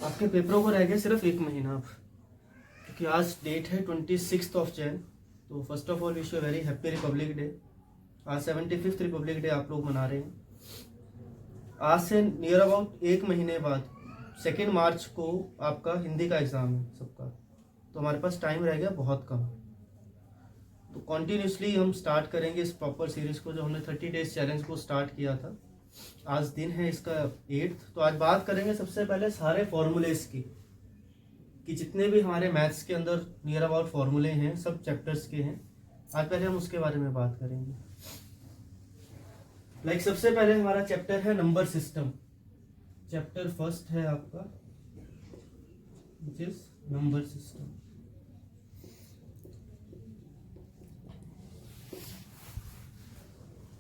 आपके पेपरों को रह गया सिर्फ 1 महीना अब, क्योंकि आज डेट है 26 जैन। तो first of all wish you very happy Republic day. आज 75th रिपब्लिक डे आप लोग मना रहे हैं। आज से नियर अबाउट 1 महीने बाद 2 मार्च को आपका हिंदी का एग्ज़ाम है सबका, तो हमारे पास टाइम रह गया बहुत कम। तो कॉन्टीन्यूसली हम स्टार्ट करेंगे इस प्रॉपर सीरीज को, जो हमने 30 डेज चैलेंज को स्टार्ट किया था। आज दिन है इसका 8th। तो आज बात करेंगे सबसे पहले सारे फॉर्मूलेस की, कि जितने भी हमारे मैथ्स के अंदर नियर अबाउट फॉर्मूले हैं सब चैप्टर्स के हैं। आज पहले हम उसके बारे में बात करेंगे। सबसे पहले हमारा चैप्टर है नंबर सिस्टम। चैप्टर फर्स्ट है आपका विच इज नंबर सिस्टम।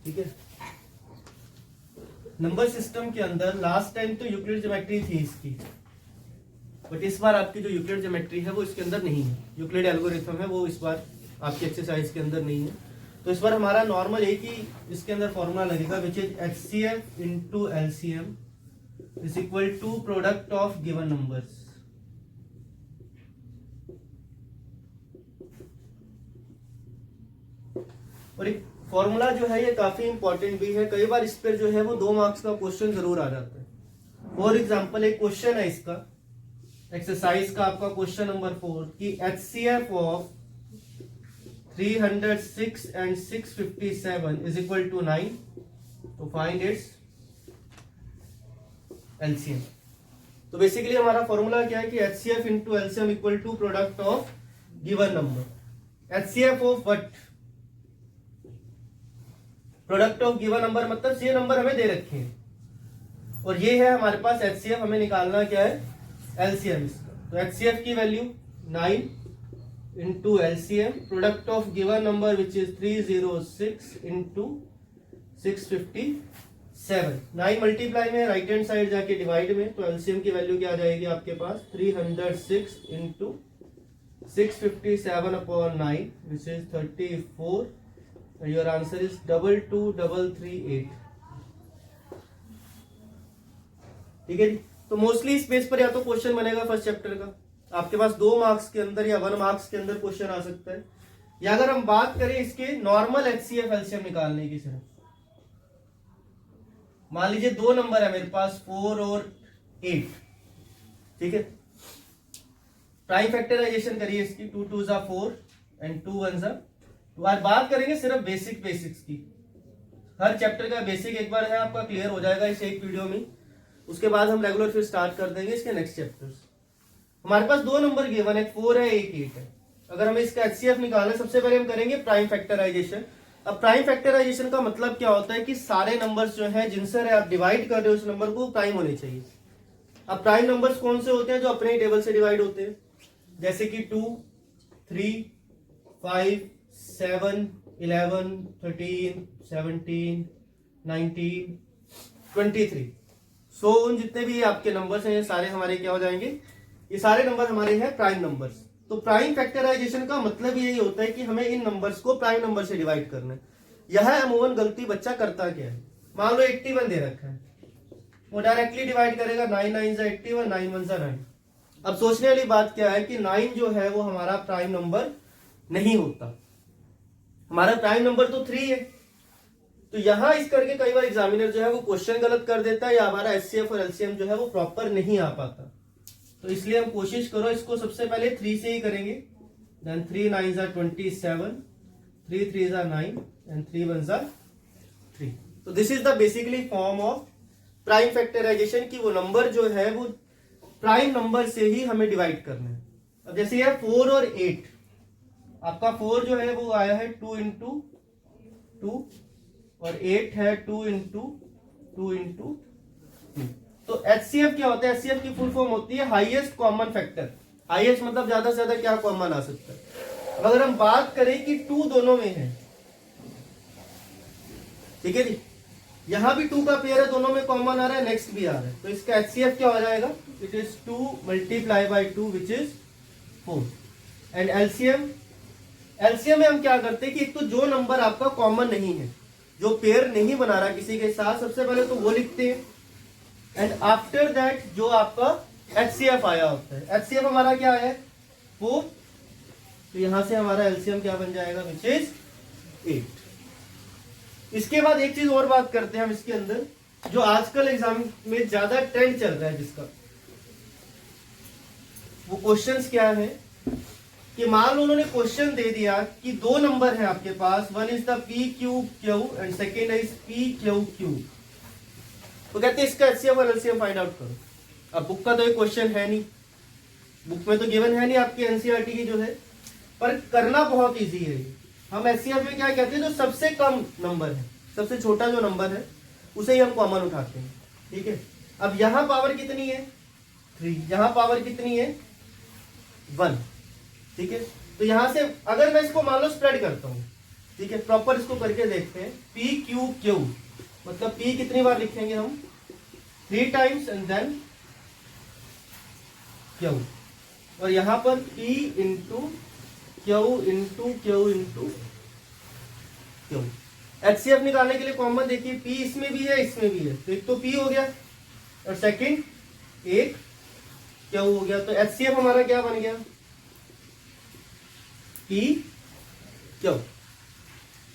ठीक है, नंबर सिस्टम के अंदर लास्ट टाइम तो यूक्लिड ज्योमेट्री थी इसकी, बट इस बार आपकी जो यूक्लिड ज्योमेट्री है वो इसके अंदर नहीं है। यूक्लिड एल्गोरिथम है वो इस बार आपकी एक्सरसाइज के अंदर नहीं है। तो इस बार हमारा नॉर्मल एक ही इसके अंदर फॉर्मूला लगेगा, which is HCF into LCM is equal to product of given numbers. और एक फॉर्मूला जो है ये काफी इंपॉर्टेंट भी है। कई बार इस पर जो है वो 2 मार्क्स का क्वेश्चन जरूर आ जाता है। फॉर एग्जाम्पल एक क्वेश्चन है इसका, एक्सरसाइज का आपका क्वेश्चन नंबर 4 कि HCF of 306 and 657 is equal to 9, तो फाइंड इट्स LCM। तो बेसिकली हमारा फॉर्मूला क्या है कि HCF into LCM equal to product of given number. HCF of what? Product of given number, मतलब ये नंबर हमें दे रखे हैं और ये है हमारे पास HCF। हमें निकालना क्या है? LCM इसका। तो HCF की value 9 into LCM product of given number which is 306 into 657। 9 multiply में राइट हैंड साइड जाके डिवाइड में, तो LCM की वैल्यू क्या आ जाएगी आपके पास? 306 into 657 upon 9 which is 34। Your answer is 22338। ठीक है जी। तो मोस्टली इस बेस पर या तो क्वेश्चन बनेगा फर्स्ट चैप्टर का, आपके पास 2 मार्क्स के अंदर या 1 मार्क्स के अंदर क्वेश्चन आ सकता है। या अगर हम बात करें इसके नॉर्मल HCF LCM निकालने की, सिर्फ मान लीजिए 2 नंबर है मेरे पास 4 और 8। ठीक है, प्राइम फैक्टराइजेशन करिए इसकी। 2 2 जा 4 एंड 2 1 जा। तो आज बात करेंगे सिर्फ बेसिक्स की। हर चैप्टर का बेसिक एक बार है आपका क्लियर हो जाएगा इस एक वीडियो में। उसके बाद हम रेगुलर फिर स्टार्ट कर देंगे इसके नेक्स्ट चैप्टर्स। हमारे पास 2 नंबर गिवन है, 4 है, 8 है। अगर हमें इसका HCF निकालना है, सबसे पहले हम करेंगे प्राइम फैक्टराइजेशन। अब प्राइम फैक्टराइजेशन का मतलब क्या होता है कि सारे नंबर्स जो है जिनसे आप डिवाइड कर रहे हो उस नंबर को प्राइम होने चाहिए। अब प्राइम नंबर्स कौन से होते हैं? जो अपने टेबल से डिवाइड होते हैं, जैसे कि 2 3 5 7 11 13 17 19 23। सो उन जितने भी आपके नंबर्स हैं ये सारे हमारे क्या हो जाएंगे? ये सारे नंबर हमारे हैं प्राइम नंबर्स। तो प्राइम फैक्टराइजेशन का मतलब यही होता है कि हमें इन नंबर्स को प्राइम नंबर से डिवाइड करना है। यह अमूमन गलती बच्चा करता क्या है? मान लो 81 दे रखा है, वो डायरेक्टली डिवाइड करेगा 9 9 जा 81, 9 1 जा 9। अब सोचने वाली बात क्या है कि 9 जो है वो हमारा प्राइम नंबर नहीं होता। हमारा प्राइम नंबर तो 3 है। तो यहां इस करके कई बार एग्जामिनर जो है वो क्वेश्चन गलत कर देता है, या हमारा HCF और LCM जो है वो प्रॉपर नहीं आ पाता। तो इसलिए हम कोशिश करो इसको सबसे पहले 3 से ही करेंगे। देन 3 9 जा 27, 3 3 जा 9 एंड 3 1 जा 3। तो this is the basically form of prime factorization, की वो नंबर जो है वो प्राइम नंबर से ही हमें डिवाइड करना है। अब जैसे ये 4 और 8, आपका 4 जो है वो आया है 2 इंटू 2 और 8 है 2 इंटू 2 इंटू 2। तो HCF क्या होता है? HCF की फुल फॉर्म होती है हाईएस्ट कॉमन फैक्टर। हाईएस्ट मतलब ज्यादा से ज्यादा क्या कॉमन आ सकता है। अब अगर हम बात करें कि 2 दोनों में है, ठीक है जी, यहां भी 2 का पेयर है, दोनों में कॉमन आ रहा है, नेक्स्ट भी आ रहा है, तो इसका HCF क्या हो जाएगा? It is 2 multiply by 2 which is 4। And LCM में हम क्या करते हैं कि एक तो जो नंबर आपका कॉमन नहीं है, जो पेयर नहीं बना रहा किसी के साथ, सबसे पहले तो वो लिखते हैं। एंड आफ्टर दैट जो आपका HCF आया होता है। HCF हमारा क्या है 4, तो यहां से हमारा एलसीएम क्या बन जाएगा विच इज 8। इसके बाद एक चीज और बात करते हैं हम इसके अंदर, जो आजकल एग्जाम में ज्यादा ट्रेंड चल रहा है जिसका, वो क्वेश्चंस क्या है कि मान लो उन्होंने क्वेश्चन दे दिया कि दो नंबर है आपके पास, one is the P Q Q and second is P Q Q, तो कहते हैं इसका एचसीएफ और एलसीएम फाइंड आउट करो। अब बुक का तो एक क्वेश्चन है नहीं, बुक में तो गिवन है नहीं आपकी एनसीईआरटी की जो है, पर करना बहुत इजी है। हम एचसीएफ में क्या कहते हैं, जो सबसे कम नंबर है, सबसे छोटा जो नंबर है उसे ही हम कॉमन उठाते हैं, ठीक है। अब यहां पावर कितनी है 3, यहां पावर कितनी है 1, ठीक है। तो यहां से अगर मैं इसको मान लो स्प्रेड करता हूं, ठीक है, प्रॉपर इसको करके देखते हैं, पी क्यू क्यू मतलब पी कितनी बार लिखेंगे हम 3 टाइम्स एंड देन क्यू, और यहां पर P into Q into Q into Q. HCF निकालने के लिए कॉमन देखिए, पी इसमें भी है इसमें भी है, तो एक तो पी हो गया और सेकंड एक क्यू हो गया, तो एचसीएफ हमारा क्या बन गया पी क्यू।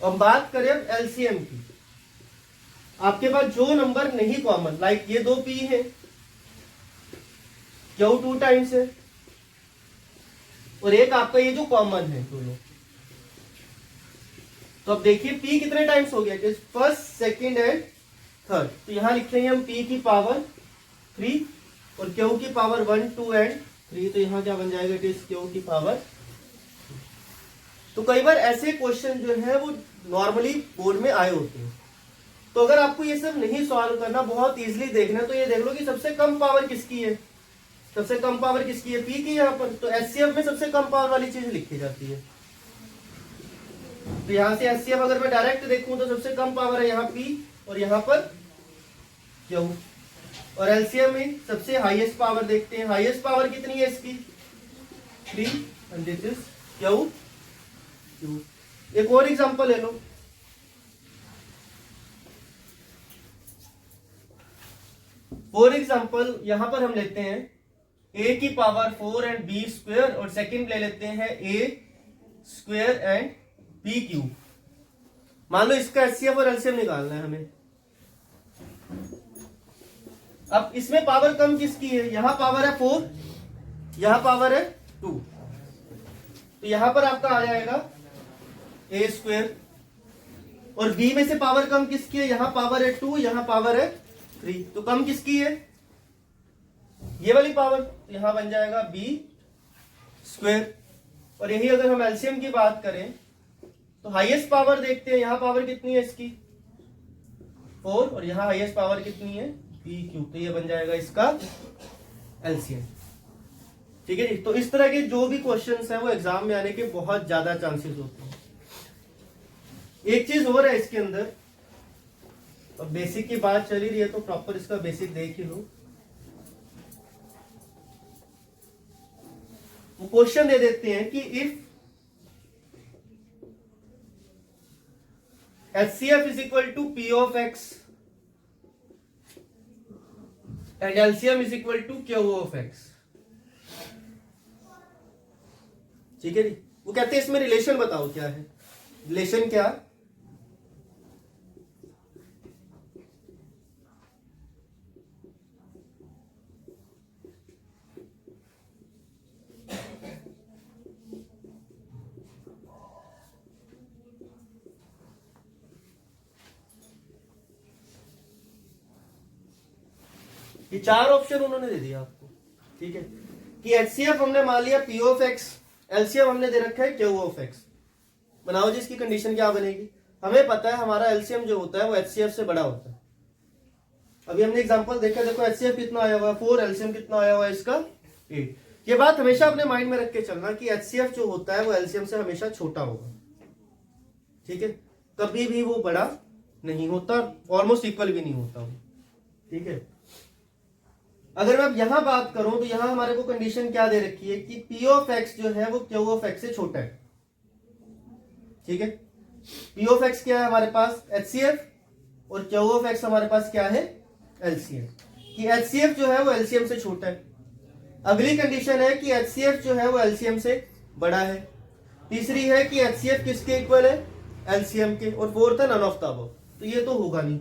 अब बात करें अब एलसीएम की, आपके पास जो नंबर नहीं कॉमन, लाइक ये 2 पी है, क्यू 2 टाइम्स है, और एक आपका ये जो कॉमन है दोनों, तो अब देखिए p कितने टाइम्स हो गया, फर्स्ट सेकंड एंड थर्ड, तो यहां लिखेंगे हम p की पावर 3 और q की पावर 1 2 एंड 3, तो यहां क्या बन जाएगा, इट इज q की पावर। तो कई बार ऐसे क्वेश्चन जो है वो नॉर्मली बोर्ड में आए होते हैं, तो अगर आपको ये सब नहीं सॉल्व करना, बहुत इजीली देखना, तो ये देख लो कि सबसे कम पावर किसकी है, सबसे कम पावर किसकी है p की यहाँ पर, तो एचसीएफ में सबसे कम पावर वाली चीज लिखी जाती है। तो यहां से एचसीएफ अगर मैं डायरेक्ट देखूं तो सबसे कम पावर है यहाँ p और यहाँ पर q, और एलसीएम में सबसे हाईएस्ट पावर देखते हैं, हाईएस्ट पावर कितनी है इसकी 3 एंड दिस इज q। एक और एग्जांपल ले लो, फॉर एग्जांपल यहां पर हम लेते हैं a की पावर 4 एंड b स्क्वायर, और सेकंड ले लेते हैं a square and b cube. मान लो इसका एचसीएफ और एलसीएम निकालना है हमें। अब इसमें पावर कम किसकी है, यहां पावर है 4, यहां पावर है 2, तो यहां पर आपका आ जाएगा a स्क्वायर, और b में से पावर कम किसकी है, यहां पावर है 2, यहां पावर है 3, तो कम किसकी है ये वाली पावर, तो यहां बन जाएगा b स्क्वायर। और यही अगर हम एलसीएम की बात करें तो हाईएस्ट पावर देखते हैं, यहां पावर कितनी है इसकी 4, और यहां हाईएस्ट पावर कितनी है p क्यूब, तो ये बन जाएगा इसका एलसीएम, ठीक है जी। तो इस तरह के जो भी क्वेश्चंस हैं वो एग्जाम में आने के बहुत ज्यादा चांसेस होते हैं। एक चीज और है इसके अंदर, अब बेसिक की बात चली रही है तो प्रॉपर इसका बेसिक देख ही लो। वो क्वेश्चन दे देते हैं कि if HCF is equal to P of X and LCM is equal to Q of X, ठीक है जी। वो कहते हैं इसमें रिलेशन बताओ क्या है, रिलेशन क्या, ये 4 ऑप्शन उन्होंने दे दिया आपको, ठीक है, कि एचसीएफ हमने मान लिया P ऑफ X, एलसीएम हमने दे रखा है Q ऑफ X। बनाओ जी इसकी कंडीशन क्या बनेगी, हमें पता है हमारा एलसीएम जो होता है वो एचसीएफ से बड़ा होता है। अभी हमने एग्जांपल देखा, देखो एचसीएफ कितना आया हुआ है 4, एलसीएम कितना आया हुआ है इसका 8। ये बात हमेशा अपने माइंड में रख के चलना कि एचसीएफ जो होता है वो एलसीएम से हमेशा छोटा होगा, ठीक है, कभी भी वो बड़ा नहीं होता, ऑलमोस्ट इक्वल भी नहीं होता, ठीक है। अगर मैं यहां बात करूं तो यहां हमारे को कंडीशन क्या दे रखी है कि P ऑफ X जो है वो Q ऑफ X से छोटा है, ठीक है। P ऑफ X क्या है हमारे पास HCF, और Q ऑफ X हमारे पास क्या है LCM, कि HCF जो है वो LCM से छोटा है, अगली कंडीशन है कि HCF जो है वो LCM से बड़ा है। तीसरी है कि HCF किसके इक्वल है, LCM के। और फोर्थ है नन ऑफ द अबव। तो ये तो होगा नहीं,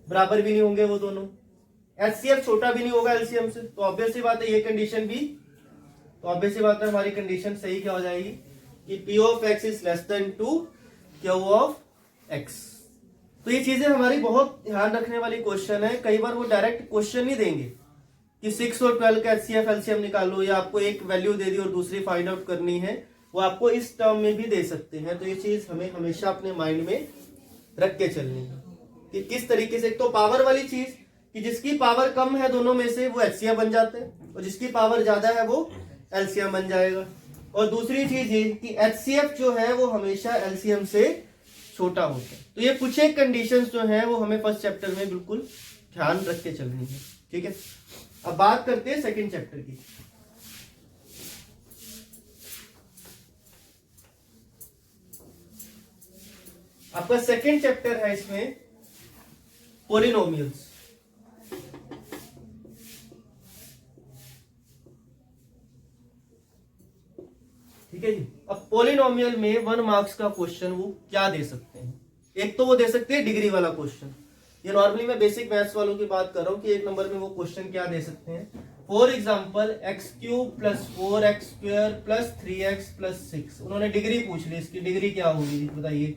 बराबर भी नहीं होंगे वो दोनों। HCF छोटा भी नहीं होगा LCM से, तो ऑब्वियस सी बात है ये कंडीशन भी, तो ऑब्वियस सी बात है हमारी कंडीशन सही क्या हो जाएगी कि P of X is less than 2 Q of X। तो ये चीजें हमारी बहुत ध्यान रखने वाली क्वेश्चन है। कई बार वो डायरेक्ट क्वेश्चन नहीं देंगे कि 6 और 12 का HCF LCM निकालो, या आपको एक वैल्यू दे दी और दूसरी फाइंड आउट करनी है, वो आपको इस टर्म में भी दे सकते हैं। तो ये चीज हमें हमेशा अपने माइंड में रख के चलनी है कि किस तरीके से। एक तो पावर वाली चीज कि जिसकी पावर कम है दोनों में से वो HCF बन जाते हैं, और जिसकी पावर ज्यादा है वो LCM बन जाएगा। और दूसरी चीज ये कि HCF जो है वो हमेशा LCM से छोटा होता है। तो ये कुछ एक कंडीशंस जो है वो हमें फर्स्ट चैप्टर में बिल्कुल ध्यान रख के चलनी है, ठीक है। अब बात करते हैं सेकंड चैप्टर की। आपका सेकंड चैप्टर है इसमें पॉलिनोमियल्स, ठीक है जी। अब पॉलिनोमियल में 1 मार्क्स का क्वेश्चन वो क्या दे सकते हैं। एक तो वो दे सकते हैं डिग्री वाला क्वेश्चन। ये नॉर्मली मैं बेसिक मैथ्स वालों की बात कर रहा हूं कि 1 नंबर में वो क्वेश्चन क्या दे सकते हैं। For example x³ + 4x² + 3x + 6, उन्होंने डिग्री पूछ ली, इसकी डिग्री क्या होगी बताइए।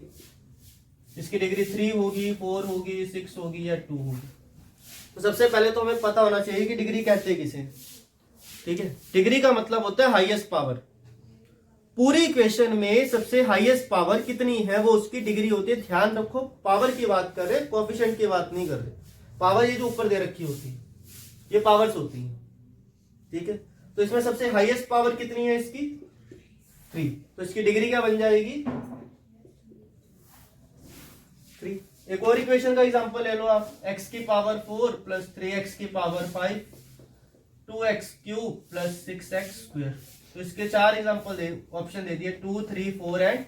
इसकी डिग्री 3 होगी, 4 होगी, 6 होगी या 2 होगी। तो सबसे पहले तो हमें पता होना चाहिए कि डिग्री कहते हैं किसे, ठीक है। डिग्री का मतलब होता है हाईएस्ट पावर। पूरी इक्वेशन में सबसे हाईएस्ट पावर कितनी है वो उसकी डिग्री होती है। ध्यान रखो, पावर की बात कर रहे, कोएफिशिएंट की बात नहीं कर रहे। पावर ये जो ऊपर दे रखी होती है ये पावर्स होती है, ठीक है। तो इसमें सबसे हाईएस्ट पावर कितनी है इसकी 3, तो इसकी डिग्री क्या बन जाएगी 3। एक और इक्वेशन का एग्जांपल ले लो आप, x की पावर 4 + 3x की पावर 5 2x³ + 6x²। तो इसके 4 एग्जांपल ऑप्शन दे दिए 2, 3, 4 एंड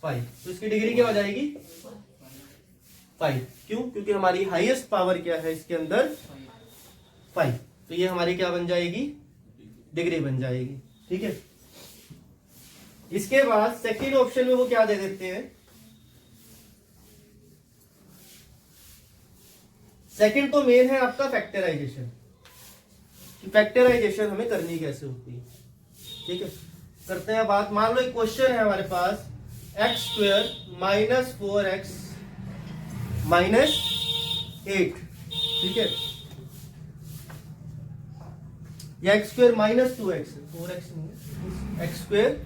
5। तो इसकी डिग्री क्या हो जाएगी 5। क्यों? क्योंकि हमारी हाईएस्ट पावर क्या है इसके अंदर 5। तो ये हमारी क्या बन जाएगी डिग्री बन जाएगी, ठीक है। इसके बाद सेकंड ऑप्शन में वो क्या दे देते हैं, सेकंड तो मेन है आपका फैक्टराइजेशन। फैक्टराइजेशन हमें करनी कैसे होती है, ठीक है। करते हैं बात। मान लो एक क्वेश्चन है हमारे पास x² - 4x - 8, ठीक है। या x² - 2x, 4x नहीं, x²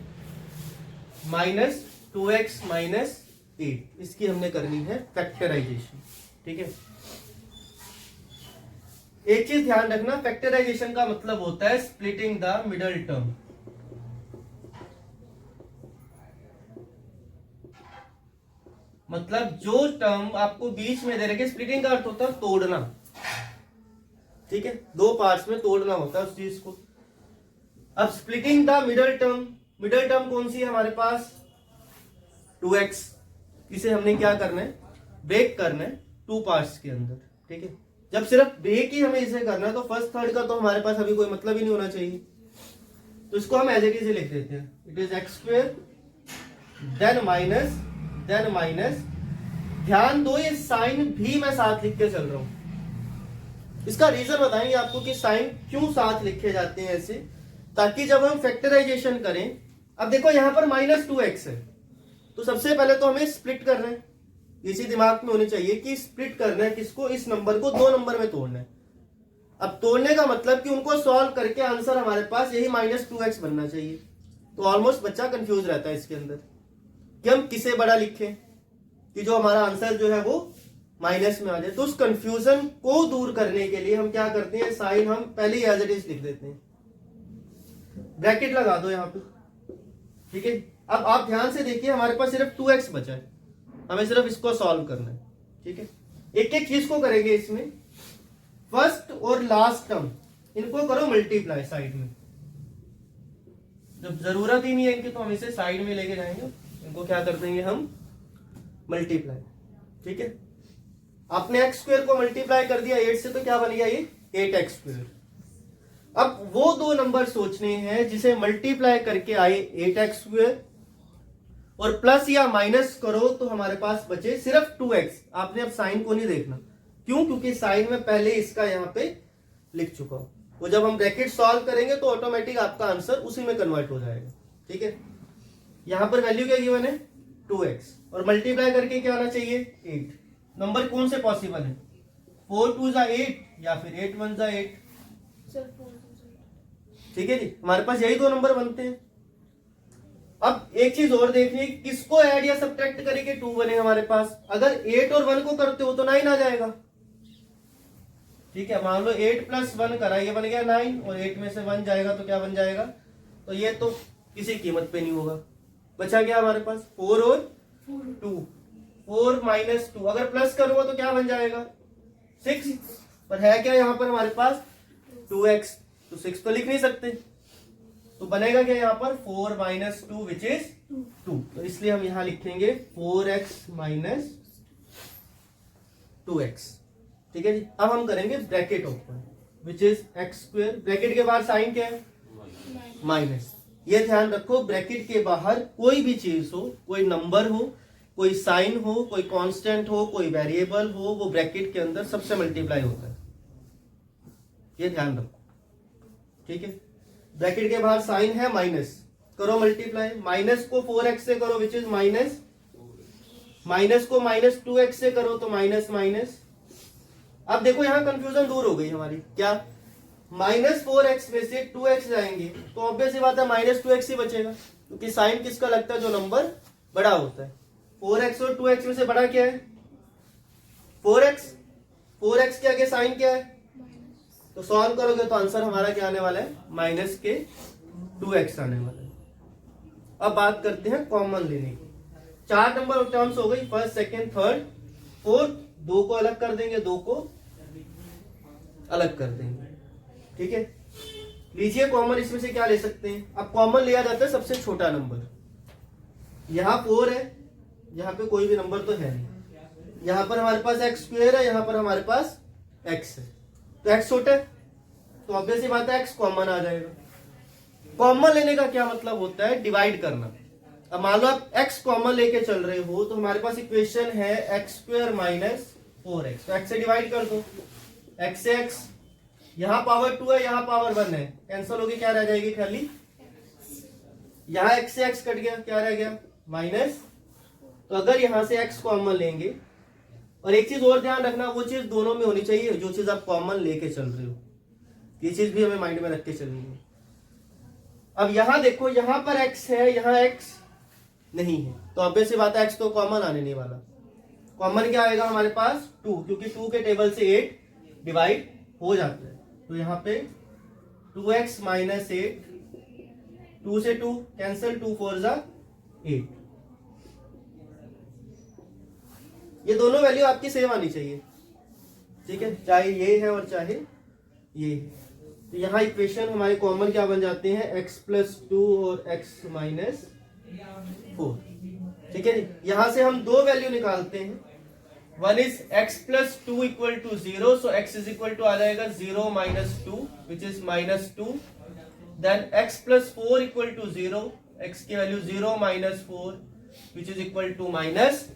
- 2x - 8, इसकी हमने करनी है फैक्टराइजेशन, ठीक है। एक चीज ध्यान रखना, फैक्टराइजेशन का मतलब होता है स्प्लिटिंग द मिडल टर्म। मतलब जो टर्म आपको बीच में दे रखे, स्प्लिटिंग का अर्थ होता है तोड़ना, ठीक है। 2 पार्ट्स में तोड़ना होता है उस चीज को। अब splitting the middle term, middle term कौन सी है हमारे पास 2x। इसे हमने क्या करना है ब्रेक करना है 2 पार्ट्स के अंदर, ठीक है। जब सिर्फ ब्रेक ही हमें इसे करना है तो फर्स्ट थर्ड का तो हमारे पास अभी कोई मतलब ही नहीं होना चाहिए। तो इसको हम एज इट इज लिख देते हैं, it is x² then minus. ध्यान दो ये साइन भी मैं साथ लिख के चल रहा हूं। इसका रीजन बताएंगे आपको कि साइन क्यों साथ लिखे जाते हैं ऐसे, ताकि जब हम फैक्टराइजेशन करें। अब देखो यहां पर -2x है, तो सबसे पहले तो हमें स्प्लिट करना है। इसी दिमाग में होनी चाहिए कि स्प्लिट करना है किसको, इस नंबर को 2 नंबर में तोड़ना है। अब तोड़ने का मतलब कि उनको सॉल्व करके आंसर हमारे पास यही -2x बनना चाहिए। तो ऑलमोस्ट बच्चा कंफ्यूज रहता है इसके अंदर कि हम किसे बड़ा लिखें कि जो हमारा आंसर जो है वो माइनस में आ जाए। तो उस कंफ्यूजन को दूर करने के लिए हम क्या करते हैं, साइन हम पहले ही एज इट इज लिख देते हैं, ब्रैकेट लगा दो यहाँ पे, ठीक है। अब आप ध्यान से देखिए हमारे पास सिर्फ 2x बचा है, हमें सिर्फ इसको सॉल्व करना है, ठीक है। एक एक चीज को करेंगे इसमें, फर्स्ट और लास्ट टर्म इनको करो मल्टीप्लाई साइड में। जब जरूरत ही नहीं है इनकी तो हम इसे साइड में लेके जाएंगे, इनको क्या कर देंगे हम मल्टीप्लाई, ठीक है। आपने x² को मल्टीप्लाई कर दिया 8 से तो क्या बन गया ये 8x²। अब वो दो नंबर सोचने हैं जिसे मल्टीप्लाई करके आए 8x² और प्लस या माइनस करो तो हमारे पास बचे सिर्फ 2x। आपने अब साइन को नहीं देखना, क्यों? क्योंकि साइन में पहले इसका यहाँ पे लिख चुका हूं। वो जब हम ब्रैकेट सॉल्व करेंगे तो ऑटोमेटिक आपका आंसर उसी में कन्वर्ट हो जाएगा। ठीक है, यहां पर वैल्यू क्या गिवन है 2x और मल्टीप्लाई करके क्या आना चाहिए 8। नंबर कौन से पॉसिबल है? 4 2 जा 8 या फिर 8 1 जा 8। ठीक है जी, हमारे पास यही दो नंबर बनते हैं। अब एक चीज और देखनी है, किसको ऐड या सब्ट्रैक्ट करके 2 बने हमारे पास। अगर 8 और 1 को करते हो तो 9 आ जाएगा। ठीक है, मान लो 8 प्लस 1 करा, ये बन गया 9 और 8 में से 1 जाएगा तो क्या बन जाएगा? तो ये तो किसी कीमत पे नहीं होगा। बचा क्या हमारे पास 4 और 2। 4 माइनस 2 अगर प्लस करूंगा तो क्या बन जाएगा 6। पर है क्या यहाँ पर हमारे पास 2x, तो 6 तो लिख नहीं सकते, तो बनेगा क्या यहाँ पर 4 माइनस 2 विच इज 2। तो इसलिए हम यहाँ लिखेंगे 4x माइनस 2x। ठीक है जी, अब हम करेंगे bracket open which is x²। Bracket के बाहर साइन क्या है माइनस। ये ध्यान रखो, ब्रैकेट के बाहर कोई भी चीज हो, कोई नंबर हो, कोई साइन हो, कोई कांस्टेंट हो, कोई वेरिएबल हो, वो ब्रैकेट के अंदर सबसे मल्टीप्लाई होता है। ये ध्यान रखो। ठीक है, ब्रैकेट के बाहर साइन है माइनस, करो मल्टीप्लाई। माइनस को 4x से करो विच इज माइनस, माइनस को माइनस 2x से करो तो माइनस माइनस। अब देखो यहां कंफ्यूजन दूर हो गई हमारी, क्या माइनस 4x में से 2x जाएंगे तो ऑब्वियस सी बात है माइनस 2x ही बचेगा, क्योंकि साइन किसका लगता है जो नंबर बड़ा होता है। 4x और 2x में से बड़ा क्या है 4x। 4x के आगे साइन क्या है, तो सॉल्व करोगे तो आंसर हमारा क्या आने वाला है माइनस के 2x आने वाला है। अब बात करते हैं कॉमन लेने की। 4 नंबर टर्म्स हो गई, फर्स्ट सेकेंड थर्ड फोर्थ। 2 को अलग कर देंगे, 2 को अलग कर देंगे। ठीक है, लीजिए कॉमन इसमें से क्या ले सकते हैं। अब कॉमन लिया जाता है सबसे छोटा नंबर। यहां 4 है, यहां पे कोई भी नंबर तो है नहीं। यहां पर हमारे पास x² है, यहां पर हमारे पास x है, तो x छोटा है तो ऑब्वियस सी बात है x कॉमन आ जाएगा। कॉमन लेने का क्या मतलब होता है डिवाइड करना। अब मान लो आप x कॉमन लेके चल रहे हो तो हमारे पास इक्वेशन है x² माइनस 4x, तो x से डिवाइड कर दो। x से x, यहां पावर 2 है, यहां पावर 1 है, कैंसिल होगी, क्या रह जाएगी खाली। यहां x से x कट गया, क्या रह गया माइनस। तो अगर यहां से x कॉमन लेंगे, और एक चीज और ध्यान रखना, वो चीज दोनों में होनी चाहिए जो चीज आप कॉमन लेके चल रहे हो, ये चीज भी हमें माइंड में रख के चलनी है। अब यहां देखो, यहां पर x है, यहां x नहीं है, तो ऑब्वियस सी बात है x तो कॉमन आने नहीं वाला। कॉमन क्या आएगा हमारे पास 2, क्योंकि 2 के टेबल से 8 डिवाइड हो जाता है, तो यहां पे 2x माइनस 8, 2 से 2 कैंसिल, 2 4 जा 8। ये दोनों वैल्यू आपकी सेम आनी चाहिए। ठीक है, चाहे ये है और चाहे ये है। तो यहाँ इक्वेशन हमारे कॉमन क्या बन जाते हैं x प्लस 2 और x माइनस 4। ठीक है जी, यहां से हम दो वैल्यू निकालते हैं। One is x plus 2 equal to 0, so x is equal to आ जाएगा 0 minus 2 which is minus 2। Then x plus 4 equal to 0, x की value 0 minus 4 which is equal to minus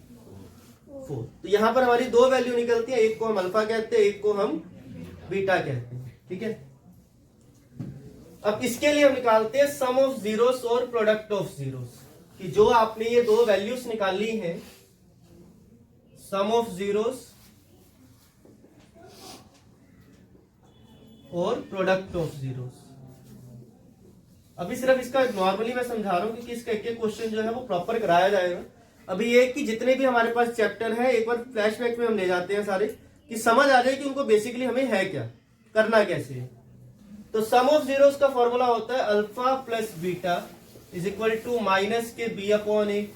4। तो यहां पर हमारी दो वैल्यू निकलती है, एक को हम अल्फा कहते हैं, एक को हम बीटा कहते हैं। ठीक है, अब इसके लिए हम निकालते हैं सम ऑफ जीरोस और प्रोडक्ट ऑफ जीरोस, कि जो आपने ये दो वैल्यूज निकाली हैं, सम ऑफ जीरोस और प्रोडक्ट ऑफ जीरोस। अभी सिर्फ इसका नॉर्मली मैं समझा रहा हूं क्योंकि इसका एक एक क्वेश्चन जो है वो प्रॉपर कराया जाएगा। अभी ये कि जितने भी हमारे पास चैप्टर है एक बार फ्लैशबैक में हम ले जाते हैं सारे, कि समझ आ जाए कि उनको बेसिकली हमें है क्या, करना कैसे है। तो सम ऑफ जीरोस का फॉर्मूला होता है alpha plus beta is equal to minus के बी अपॉन ए,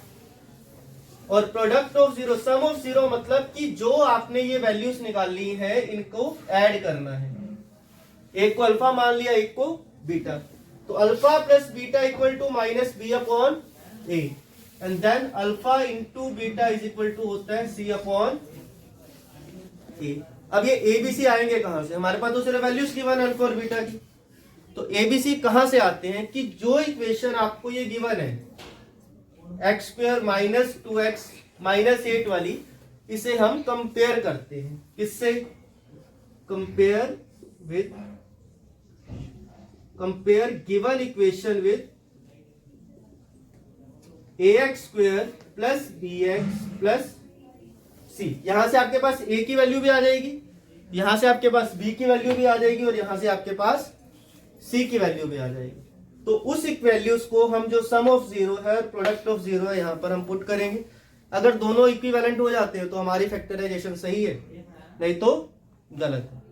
और product of zero, sum of zero मतलब कि जो आपने ये वैल्यूज निकाली है इनको ऐड करना है। एक को अल्फा मान लिया, एक को बीटा, तो alpha plus beta equal to minus b upon a, and then alpha into beta is equal to होता है सी अपॉन ए। अब ये ए बी सी आएंगे कहां से, हमारे पास तो सिर्फ वैल्यूज गिवन है अल्फा और बीटा की, तो एबीसी कहां से आते हैं कि जो इक्वेशन आपको ये गिवन है x square minus 2x minus 8 वाली, इसे हम कंपेयर करते हैं किससे? Compare given equation with ax square plus bx plus c। यहां से आपके पास a की वैल्यू भी आ जाएगी, यहां से आपके पास b की वैल्यू भी आ जाएगी, और यहां से आपके पास c की वैल्यू भी आ जाएगी। तो उस वैल्यूज को हम जो सम ऑफ जीरो है और प्रोडक्ट ऑफ जीरो है यहां पर हम पुट करेंगे। अगर दोनों इक्विवेलेंट हो जाते हैं तो हमारी फैक्टराइजेशन सही है, नहीं तो गलत है।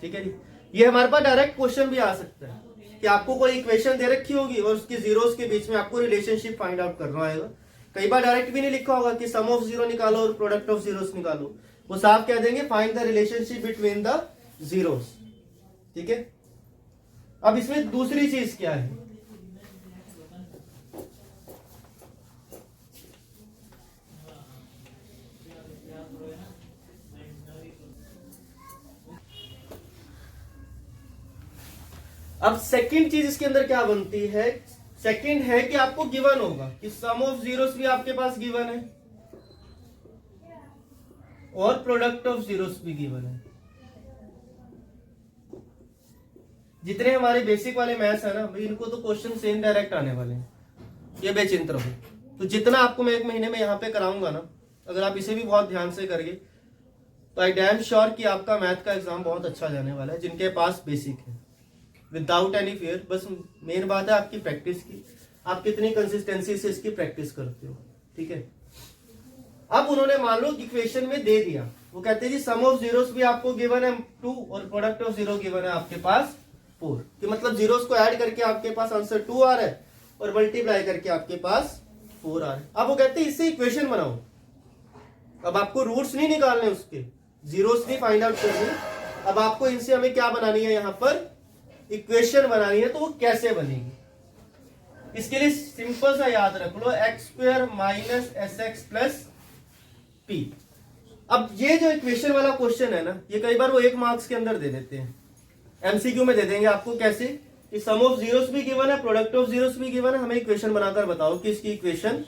ठीक है जी। ये हमारे पास डायरेक्ट क्वेश्चन भी आ सकता है कि आपको कोई इक्वेशन दे रखी होगी और उसके जीरोस के बीच में आपको रिलेशनशिप फाइंड आउट करना होगा। कई बार डायरेक्ट भी नहीं लिखा होगा कि सम ऑफ जीरो निकालो और प्रोडक्ट ऑफ जीरोस निकालो, वो साफ कह देंगे find the relationship between the zeros. ठीक है। अब इसमें दूसरी चीज क्या है? अब सेकंड चीज इसके अंदर क्या बनती है? सेकंड है कि आपको गिवन होगा कि सम ऑफ जीरोस भी आपके पास गिवन है और प्रोडक्ट ऑफ जीरोस भी गिवन है। जितने हमारे बेसिक वाले मैथ्स है ना भाई, इनको तो क्वेश्चन सेम डायरेक्ट आने वाले हैं, ये बेचिंत रहो। तो जितना आपको मैं 1 महीने में यहाँ पे कराऊंगा ना, अगर आप इसे भी बहुत ध्यान से करेंगे तो आई डैम श्योर कि आपका मैथ का एग्जाम बहुत अच्छा जाने वाला है, जिनके पास बेसिक है, विदाउट एनी फियर। बस मेन बात है आपकी प्रैक्टिस की, आप कितनी कंसिस्टेंसी से इसकी प्रैक्टिस करते हो। ठीक है। अब उन्होंने मान लो इक्वेशन में दे दिया, वो कहते हैं जी सम ऑफ जीरोस भी आपको गिवन है 2 और प्रोडक्ट ऑफ जीरो गिवन है आपके पास 4, कि मतलब जीरोस को ऐड करके आपके पास आंसर 2 आ रहा है और मल्टीप्लाई करके आपके पास 4 आ रहा है। अब वो कहते हैं इससे इक्वेशन बनाओ। अब आपको रूट्स नहीं निकालने, उसके जीरोस नहीं फाइंड आउट करनी, अब आपको इनसे हमें क्या बनानी है? यहाँ पर इक्वेशन बनानी है। तो वो कैसे बनेगी? इसके लिए सिंपल सा याद रख लो, x square minus s x plus P. अब ये जो इक्वेशन वाला क्वेश्चन है ना, ये कई बार वो 1 मार्क्स के अंदर दे देते हैं, एमसीक्यू में दे देंगे आपको। कैसे? कि सम ऑफ जीरोस भी गिवन है, प्रोडक्ट ऑफ जीरोस भी गिवन है, हमें इक्वेशन बनाकर बताओ कि इसकी इक्वेशन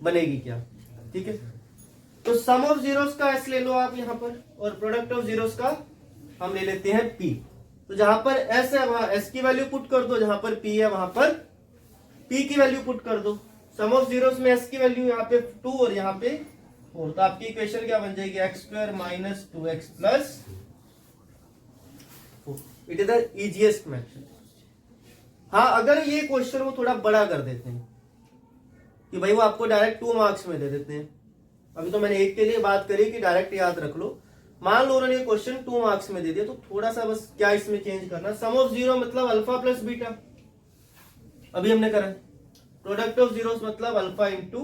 बनेगी क्या। ठीक है। तो सम ऑफ जीरोस का एस ले लो आप यहाँ पर, और प्रोडक्ट ऑफ जीरोस का हम ले लेते हैं पी। तो जहां पर एस है वहां एस की वैल्यू पुट कर दो, जहां पर पी है वहां पर पी की वैल्यू पुट कर दो। सम ऑफ जीरोस में एस की वैल्यू यहाँ पे 2 और यहाँ पे 4, तो आपकी इक्वेशन क्या बन जाएगी? X square minus 2x plus 4। It is the easiest method. हाँ, अगर ये क्वेश्चन वो थोड़ा बड़ा कर देते हैं कि भाई वो आपको डायरेक्ट 2 मार्क्स में दे देते हैं, अभी तो मैंने एक के लिए बात करी कि डायरेक्ट याद रख लो। मान लो उन्होंने ये क्वेश्चन 2 मार्क्स में दे दिया, तो थोड़ा सा बस क्या इसमें चेंज करना, सम ऑफ जीरो मतलब अल्फा प्लस बीटा, अभी हमने करा। प्रोडक्ट ऑफ जीरोस मतलब अल्फा इंटू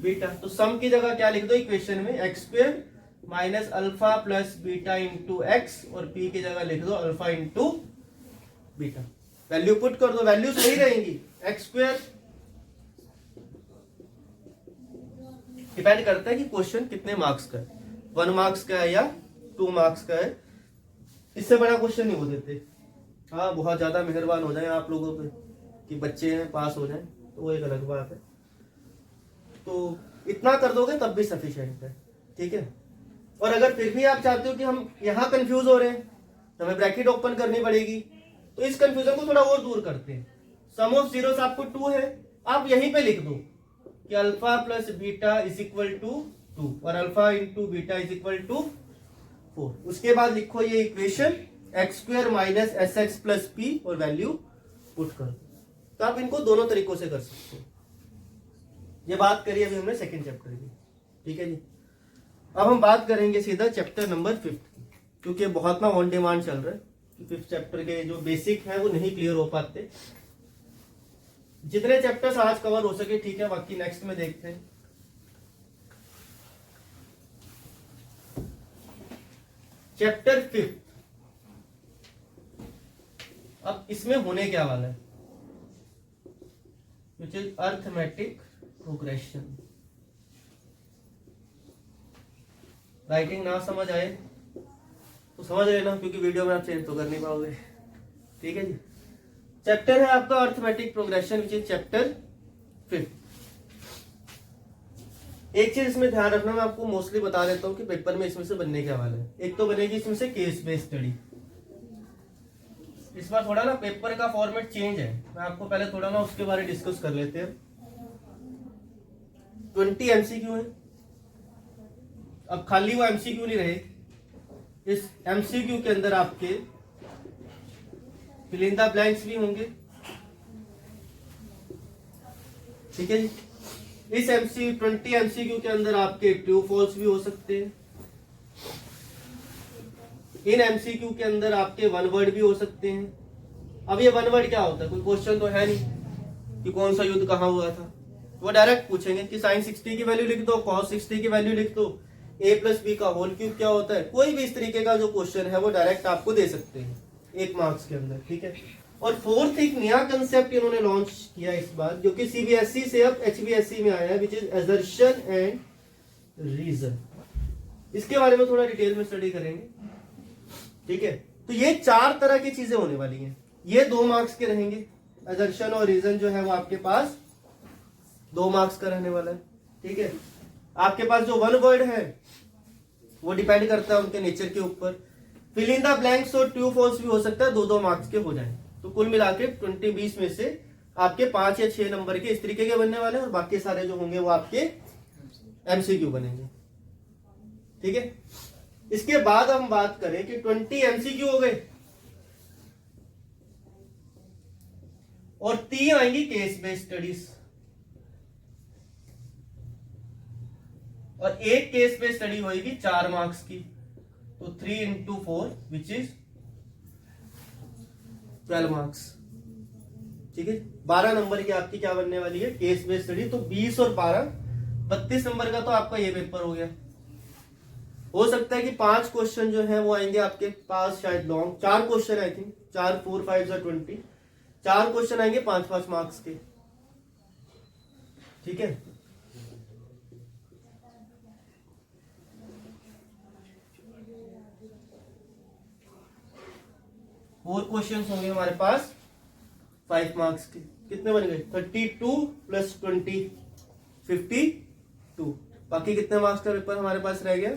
बीटा। तो सम की जगह क्या लिख दो इक्वेशन में? X square minus alpha plus beta into x, और पी की जगह लिख दो alpha into beta. Value put कर दो, वैल्यू सही रहेंगी। एक्स स्क्वायर डिपेंड करता है कि क्वेश्चन कितने मार्क्स का है, 1 मार्क्स का है या 2 मार्क्स का है। इससे बड़ा क्वेश्चन नहीं हो देते। हाँ, बहुत ज्यादा मेहरबान हो जाए आप लोगों पे कि बच्चे हैं पास हो जाए, तो वो एक अलग बात है। तो इतना कर दोगे तब भी सफिशिएंट है। ठीक है। और अगर फिर भी आप चाहते हो कि हम यहाँ कंफ्यूज हो रहे हैं तो हमें ब्रैकेट ओपन करनी पड़ेगी, तो इस कंफ्यूजन को थोड़ा और दूर करते हैं। सम ऑफ जीरोस आपको 2 है, आप यहीं पे लिख दो कि alpha plus beta is equal to 2 और alpha into beta is equal to 4। उसके बाद लिखो ये equation x square minus s x plus p और वैल्यू पुट कर। तो आप इनको दोनों तरीकों से कर सकते हो। ये बात करिए अभी हमने सेकंड चैप्टर की। ठीक है जी। अब हम बात करेंगे सीधा चैप्टर नंबर 5, क्योंकि बहुत ना ऑन डिमांड चल रहा है कि 5th चैप्टर के जो बेसिक है वो नहीं क्लियर हो पाते। जितने चैप्टर्स आज कवर हो सके ठीक है, बाकी नेक्स्ट में देखते हैं। चैप्टर 5, अब इसमें होने क्या वाला है? Which is arithmetic progression. Writing ना समझ आए तो समझ लेना, क्योंकि वीडियो में आप चेंज तो कर नहीं पाओगे। ठीक है जी। चैप्टर है आपका arithmetic progression which is chapter 5। एक चीज इसमें ध्यान रखना, मैं आपको मोस्टली बता देता हूँ कि पेपर में इसमें से बनने क्या वाला है। एक तो बनेगी इसमें से केस बेस्ड स्टडी। इस बार थोड़ा ना पेपर का फॉर्मेट चेंज है, मैं आपको पहले थोड़ा ना उसके बारे में डिस्कस कर लेते हैं। 20 एमसीक्यू है। अब खाली वो एमसीक्यू नहीं रहे, इस एमसीक्यू के अंदर आपके फिल इन द ब्लैंक्स भी होंगे, ठीक है जी। इस 20 एमसीक्यू के अंदर आपके ट्रू फॉल्स भी हो सकते हैं। इन एमसीक्यू के अंदर आपके वन वर्ड भी हो सकते हैं। अब ये वन वर्ड क्या होता है, कोई क्वेश्चन तो है नहीं कि कौन सा युद्ध कहां हुआ था, वो डायरेक्ट पूछेंगे कि sin 60 की वैल्यू लिख दो, cos 60 की वैल्यू लिख दो, a प्लस बी का होल क्यूब क्या होता है। कोई भी इस तरीके का जो क्वेश्चन है वो डायरेक्ट आपको दे सकते हैं 1 मार्क्स के अंदर, ठीक है। और फोर्थ एक नया कंसेप्ट इन्होंने लॉन्च किया इस बार, जो कि सीबीएसई से अब एचबीएसई में आया है, which is assertion and reason. इसके बारे में थोड़ा डिटेल में स्टडी करेंगे, ठीक है। तो ये 4 तरह की चीजें होने वाली हैं। ये 2 मार्क्स के रहेंगे। असर्शन और रीजन जो है वो आपके पास 2 मार्क्स का रहने वाला है, ठीक है। आपके पास जो वन वर्ड है वो डिपेंड करता है उनके नेचर के ऊपर। फिल इन द ब्लैंक्स और ट्रू फॉल्स भी हो सकता है, 2-2 मार्क्स के हो जाए। तो कुल मिला के 20-20 में से आपके 5 या 6 नंबर के इस तरीके के बनने वाले हैं, और बाकी सारे जो होंगे वो आपके एमसीक्यू बनेंगे, ठीक है। इसके बाद हम बात करें कि 20 एमसीक्यू हो गए और 3 आएंगी केस बेस्ड स्टडीज, और एक केस बेस्ड स्टडी होगी 4 मार्क्स की। तो 3 into 4 विच इज 12 मार्क्स, ठीक है। 12 नंबर की आपकी क्या बनने वाली है, केस बेस्ड स्टडी। तो 20 और 12 32 नंबर का तो आपका ये पेपर हो गया। हो सकता है कि 5 क्वेश्चन जो है वो आएंगे आपके पास शायद लॉन्ग, 4 क्वेश्चन आई थिंक, 4 4 5 और 20, 4 क्वेश्चन आएंगे 5-5 मार्क्स के, ठीक है। फोर क्वेश्चन होंगे हमारे पास 5 मार्क्स के। कितने बन गए, 32 + 20 52। बाकी कितने मार्क्स का पेपर हमारे पास रह गया,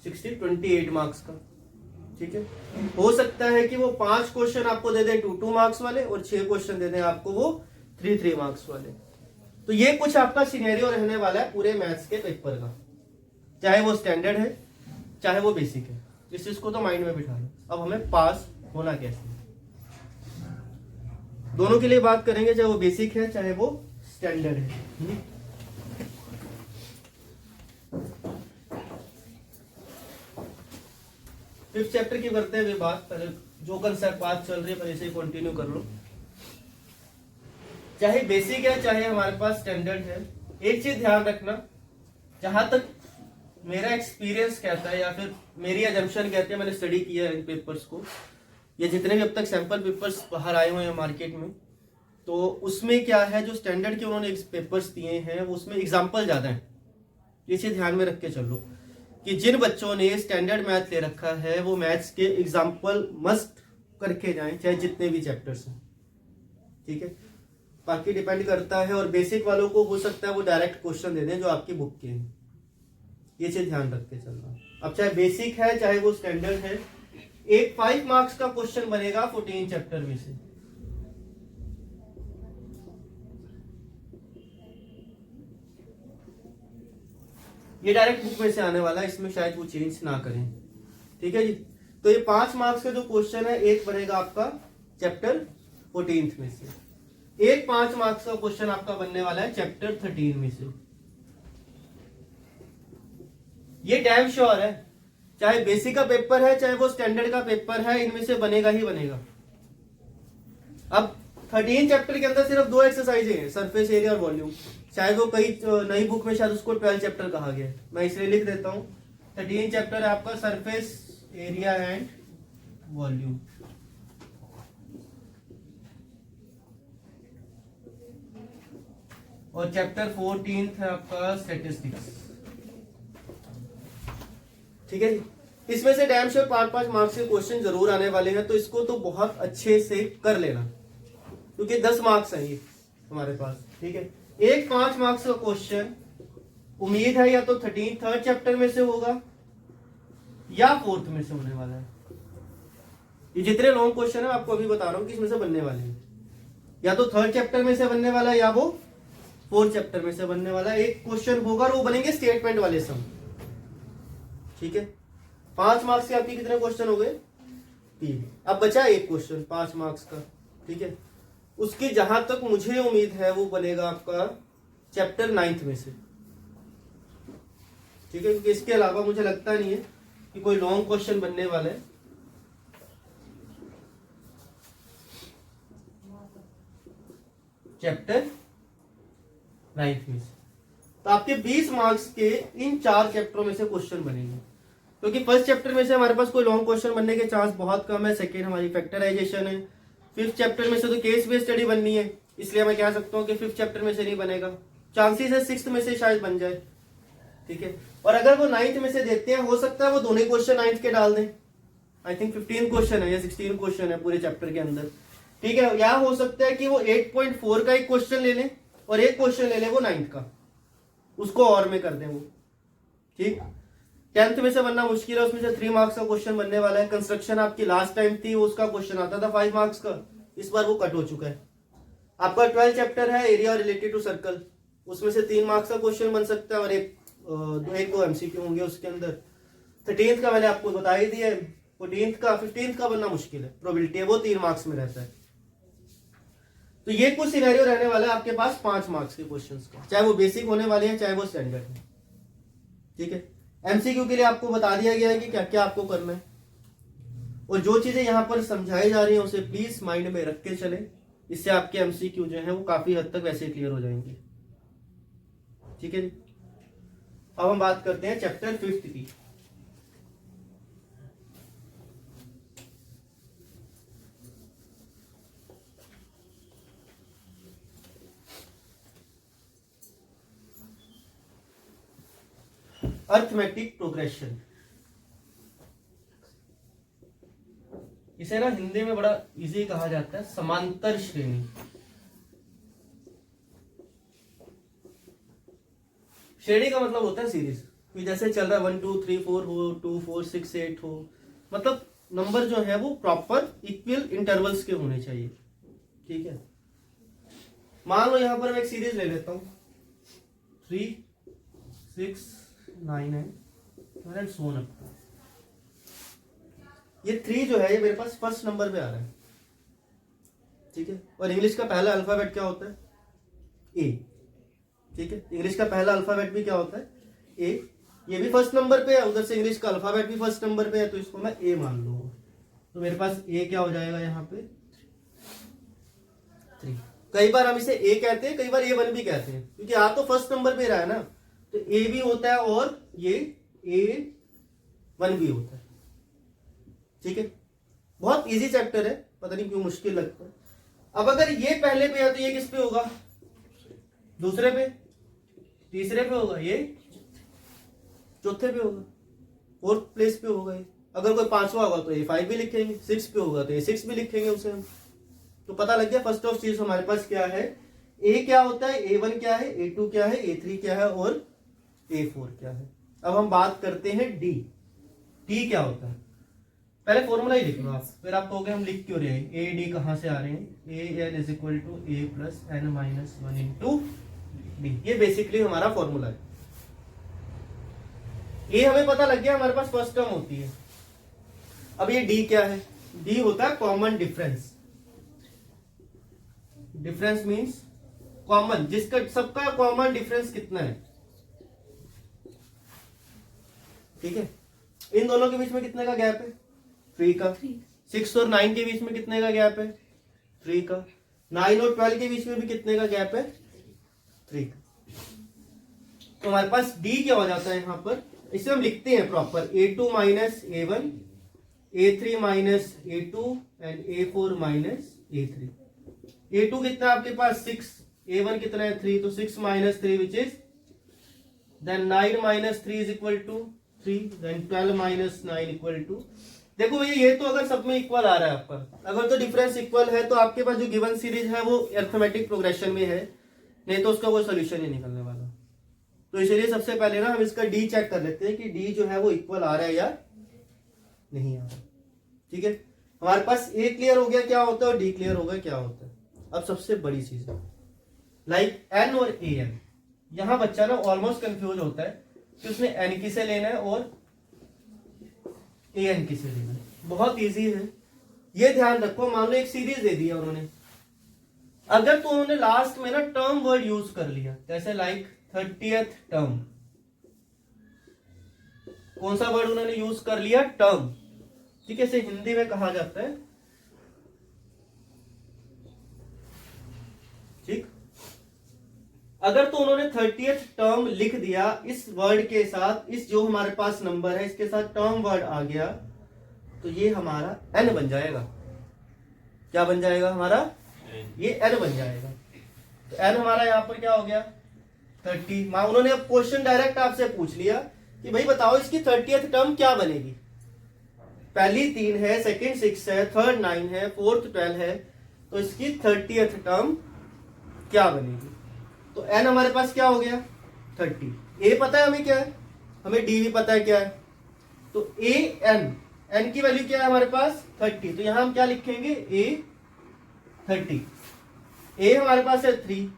28 मार्क्स का, ठीक है। हो सकता है कि वो 5 क्वेश्चन आपको दे दे 2-2 मार्क्स वाले, और 6 क्वेश्चन दे दे आपको वो 3-3 मार्क्स वाले। तो ये कुछ आपका सिनेरियो रहने वाला है पूरे मैथ्स के पेपर का, चाहे वो स्टैंडर्ड है चाहे वो बेसिक है। इस चीज को तो माइंड में बिठा लो। अब हमें पास होना कैसे, दोनों के लिए बात करेंगे, चाहे वो बेसिक है चाहे वो स्टैंडर्ड है। फिफ्थ चैप्टर की करते हैं बात, पहले जो कंसेप्ट बात चल रही है पहले से ही कंटिन्यू कर लो। चाहे बेसिक है चाहे हमारे पास स्टैंडर्ड है, एक चीज ध्यान रखना, जहां तक मेरा एक्सपीरियंस कहता है या फिर मेरी एजम्पशन कहती है, मैंने स्टडी किया है इन पेपर्स को, ये जितने भी अब तक सैंपल पेपर्स बाहर आए हुए हैं मार्केट में, तो उसमें क्या है, जो स्टैंडर्ड के उन्होंने पेपर्स दिए हैं वो उसमें एग्जाम्पल ज्यादा है। इसे ध्यान में रख के चलो कि जिन बच्चों ने स्टैंडर्ड मैथ ले रखा है वो मैथ्स के एग्जाम्पल मस्ट करके जाएं, चाहे जितने भी चैप्टर्स हैं, ठीक है। बाकी डिपेंड करता है, और बेसिक वालों को हो सकता है वो डायरेक्ट क्वेश्चन दे दें जो आपकी बुक के हैं, ये चीज ध्यान रख के चलना। अब चाहे बेसिक है चाहे वो स्टैंडर्ड है, एक 5 मार्क्स का क्वेश्चन बनेगा 14 चैप्टर में से। ये डायरेक्ट बुक में से आने वाला है, इसमें शायद वो चेंज ना करें, ठीक है जी। तो ये 5 मार्क्स का जो क्वेश्चन है, एक बनेगा आपका चैप्टर 14 में से, एक 5 मार्क्स का क्वेश्चन आपका बनने वाला है चैप्टर 13 में से। ये डैम श्योर है, चाहे बेसिक का पेपर है चाहे वो स्टैंडर्ड का पेपर है, इनमें से बनेगा ही बनेगा। अब 13 चैप्टर के अंदर सिर्फ 2 एक्सरसाइजें हैं, सरफेस एरिया और वॉल्यूम। शायद वो कई नई बुक में शायद उसको 12 चैप्टर कहा गया है, मैं इसलिए लिख देता हूं 13 चैप्टर है आपका सरफेस एरिया एंड वॉल्यूम। और चैप्टर 14 है आपका स्टैटिस्टिक्स, ठीक है जी। इसमें से डैम श्योर 5-5 मार्क्स के क्वेश्चन जरूर आने वाले हैं, तो इसको तो बहुत अच्छे से कर लेना, क्योंकि 10 मार्क्स है ये हमारे पास, ठीक है। एक 5 मार्क्स का क्वेश्चन उम्मीद है या तो थर्ड चैप्टर में से होगा या फोर्थ में से होने वाला है। ये जितने लॉन्ग क्वेश्चन है आपको अभी बता रहा हूं कि इसमें से बनने वाले हैं, या तो थर्ड चैप्टर में से बनने वाला है या वो फोर्थ चैप्टर में से बनने वाला है। एक क्वेश्चन होगा और वो बनेंगे स्टेटमेंट वाले सम, ठीक है। 5 मार्क्स के आपके कितने क्वेश्चन हो गए? 3। अब बचा एक क्वेश्चन 5 मार्क्स का, ठीक है। उसकी जहां तक मुझे उम्मीद है वो बनेगा आपका चैप्टर 9 में से, ठीक है, क्योंकि इसके अलावा मुझे लगता नहीं है कि कोई लॉन्ग क्वेश्चन बनने वाला है। चैप्टर 9 में से तो आपके 20 मार्क्स के इन 4 चैप्टरों में से क्वेश्चन बनेंगे, क्योंकि फर्स्ट चैप्टर में से हमारे पास कोई लॉन्ग क्वेश्चन बनने के चांस बहुत कम है। सेकेंड हमारी फैक्टराइजेशन है। फिफ्थ चैप्टर में से तो केस बेस्ड स्टडी बननी है, इसलिए मैं कह सकता हूँ कि फिफ्थ चैप्टर में से नहीं बनेगा। चांसेस है सिक्स्थ में से शायद बन जाए, ठीक है। और अगर वो 9th में से देते हैं, हो सकता है वो दोनों क्वेश्चन 9th के डाल दें। आई थिंक 15 क्वेश्चन है या 16 क्वेश्चन है पूरे चैप्टर के अंदर, ठीक है। या हो सकता है कि वो 8.4 का एक क्वेश्चन ले लें और एक क्वेश्चन ले लें वो 9th का, उसको और में कर दें वो, ठीक। 10th में से बनना मुश्किल है, उसमें से 3 मार्क्स का क्वेश्चन बनने वाला है। कंस्ट्रक्शन आपकी लास्ट टाइम थी, उसका क्वेश्चन आता था 5 मार्क्स का, इस बार वो कट हो चुका है। आपका 12 चैप्टर है एरिया रिलेटेड टू सर्कल, उसमें से 3 मार्क्स का क्वेश्चन बन सकता है और एक दो एमसीक्यू होंगे उसके अंदर। 13th का मैंने आपको बता ही दिया है। 14th का 15th का बनना मुश्किल है, प्रोबेबिलिटी है वो 3 मार्क्स में रहता है। तो ये कुछ सिनेरियो रहने वाला है आपके पास 5 मार्क्स के क्वेश्चंस का, चाहे वो बेसिक होने वाले हैं चाहे वो स्टैंडर्ड है, ठीक है। एमसीक्यू के लिए आपको बता दिया गया है कि क्या क्या आपको करना है, और जो चीजें यहाँ पर समझाई जा रही हैं उसे प्लीज माइंड में रख के चले, इससे आपके एमसीक्यू जो है वो काफी हद तक वैसे क्लियर हो जाएंगे, ठीक है। अब हम बात करते हैं चैप्टर 5 की। अर्थमेटिक प्रोग्रेशन, इसे ना हिंदी में बड़ा इजी कहा जाता है समांतर श्रेणी। श्रेणी का मतलब होता है सीरीज, जैसे चल रहा है 1 2 3 4 हो, 2 4 6 8 हो, मतलब नंबर जो है वो प्रॉपर इक्वल इंटरवल्स के होने चाहिए, ठीक है। मान लो यहां पर मैं एक सीरीज ले लेता हूं 3 6 9 है एंड सो ऑन। ये 3 जो है ये मेरे पास फर्स्ट नंबर पे आ रहा है, ठीक है। और इंग्लिश का पहला अल्फाबेट क्या होता है? ए, ठीक है। इंग्लिश का पहला अल्फाबेट भी क्या होता है? ए। ये भी फर्स्ट नंबर पे है, उधर से इंग्लिश का अल्फाबेट भी फर्स्ट नंबर पे है, तो इसको मैं ए मान लूंगा। तो मेरे पास ए क्या हो जाएगा यहाँ पे 3। कई बार हम इसे ए कहते हैं, कई बार A1 भी कहते हैं, क्योंकि आ तो फर्स्ट नंबर पे रहा है ना, तो ए भी होता है और ये A1 भी होता है, ठीक है। बहुत इजी चैप्टर है, पता नहीं क्यों मुश्किल लगता है। अब अगर ये पहले पे है तो ये किस पे होगा? दूसरे पे, तीसरे पे होगा, ये चौथे पे होगा, फोर्थ प्लेस पे होगा ये। अगर कोई 5वां होगा तो A5 भी लिखेंगे, 6 पे होगा तो A6 भी लिखेंगे उसे हम। तो पता लग गया फर्स्ट ऑफ चीज हमारे पास क्या है, A क्या होता है, A1 क्या है, A2 क्या है, A3 क्या है और A4 क्या है। अब हम बात करते हैं D। D क्या होता है? पहले फॉर्मूला ही लिख लो आप, फिर आप कहोगे हम लिख क्यों रहे हैं। ए डी कहां से आ रहे हैं? AN = A + N - 1 × D। ये बेसिकली हमारा फॉर्मूला है। ये हमें पता लग गया, हमारे पास फर्स्ट टर्म होती है। अब ये D क्या है? D होता है common difference. Difference means common, जिसका सबका कॉमन डिफरेंस कितना है, ठीक है। इन दोनों के बीच में कितने का गैप है? 3 का। 6 और 9 के बीच में कितने का गैप है? 3 का। 9 और 12 के बीच में भी कितने का गैप है? 3 का। तो हमारे पास D क्या हो जाता है यहाँ पर, इसे हम लिखते हैं proper A2 - A1, A3 - A2 and A4 - A3। A2 कितना है आपके पास? 6, A1 कितना है? 3, तो 6 - 3 विच इज देन 9 - 3 = 3, then 12 - 9 = देखो भैया ये तो अगर सब में इक्वल आ रहा है आपका, अगर तो डिफरेंस इक्वल है तो आपके पास जो गिवन सीरीज है वो अरिथमेटिक प्रोग्रेशन में है, नहीं तो उसका कोई सोल्यूशन ही निकलने वाला। तो इसलिए सबसे पहले ना हम इसका डी चेक कर लेते हैं कि डी जो है वो इक्वल आ रहा है या नहीं आ रहा। ठीक है, हमारे पास ए क्लियर हो गया क्या होता है और डी क्लियर हो गया क्या होता है। अब सबसे बड़ी चीज है लाइक एन और ए एन, यहां बच्चा ना ऑलमोस्ट कंफ्यूज होता है कि उसने एन किसे लेना है और ए एन किसे लेना है। बहुत इजी है, ये ध्यान रखो। मान लो एक सीरीज दे दिया उन्होंने, अगर तो उन्होंने लास्ट में ना टर्म वर्ड यूज कर लिया, जैसे लाइक 30th टर्म, कौन सा वर्ड उन्होंने यूज कर लिया? टर्म। ठीक है, इसे हिंदी में कहा जाता है, ठीक। अगर तो उन्होंने 30th टर्म लिख दिया इस वर्ड के साथ, इस जो हमारे पास नंबर है इसके साथ टर्म वर्ड आ गया, तो ये हमारा n बन जाएगा। क्या बन जाएगा हमारा? ये n बन जाएगा। तो n हमारा यहां पर क्या हो गया? 30। मां उन्होंने अब क्वेश्चन डायरेक्ट आपसे पूछ लिया कि भाई बताओ इसकी 30th टर्म क्या बनेगी। पहली 3 है, सेकंड 6 है, थर्ड 9 है, फोर्थ 12 है, तो इसकी 30th टर्म क्या बनेगी? तो n हमारे पास क्या हो गया? 30। a पता है हमें क्या है, हमें d भी पता है क्या है, तो a n की वैल्यू क्या है हमारे पास? 30। तो यहां हम क्या लिखेंगे? a 30। a हमारे पास है 3,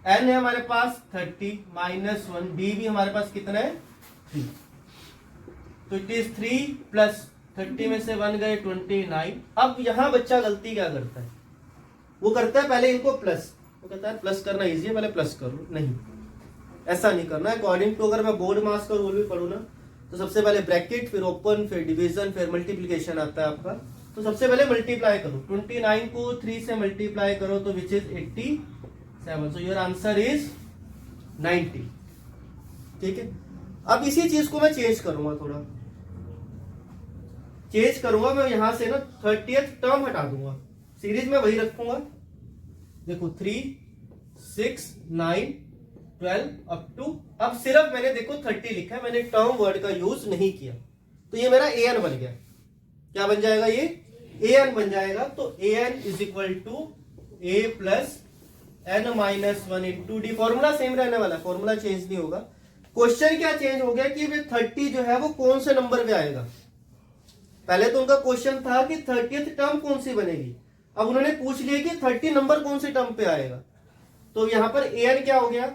n है हमारे पास 30 माइनस 1, d भी हमारे पास कितना है? 3। तो इट इज 3 प्लस 30 में से 1 गए 29। अब यहां बच्चा गलती क्या करता है? वो करता है पहले इनको प्लस, वो कहता है प्लस करना इजी है, पहले प्लस करो। नहीं, ऐसा नहीं करना है। अकॉर्डिंग टू अगर मैं बोर्ड मास का रूल भी पढ़ू ना, तो सबसे पहले ब्रैकेट, फिर ओपन, फिर डिवीजन, फिर मल्टीप्लीकेशन आता है आपका। तो सबसे पहले मल्टीप्लाई करो, 29 को 3 से मल्टीप्लाई करो तो which is 87। So your answer is 90। ठीक है, अब इसी चीज को मैं चेंज करूंगा, थोड़ा चेंज करूंगा। मैं यहां से ना 30th टर्म हटा दूंगा, सीरीज में वही रखूंगा। देखो 3, 6, 9, 12 अप टू, अब सिर्फ मैंने देखो 30 लिखा है, मैंने टर्म वर्ड का यूज नहीं किया, तो ये मेरा an बन गया। क्या बन जाएगा? ये an बन जाएगा। तो an is equal to a plus n minus 1 into d. Formula same रहने वाला, फॉर्मूला चेंज नहीं होगा। क्वेश्चन क्या चेंज हो गया कि 30 जो है वो कौन से नंबर पे आएगा। पहले तो उनका क्वेश्चन था कि 30th टर्म कौन सी बनेगी, अब उन्होंने पूछ लिया कि 30 नंबर कौन से टर्म पे आएगा। तो यहां पर an क्या हो गया?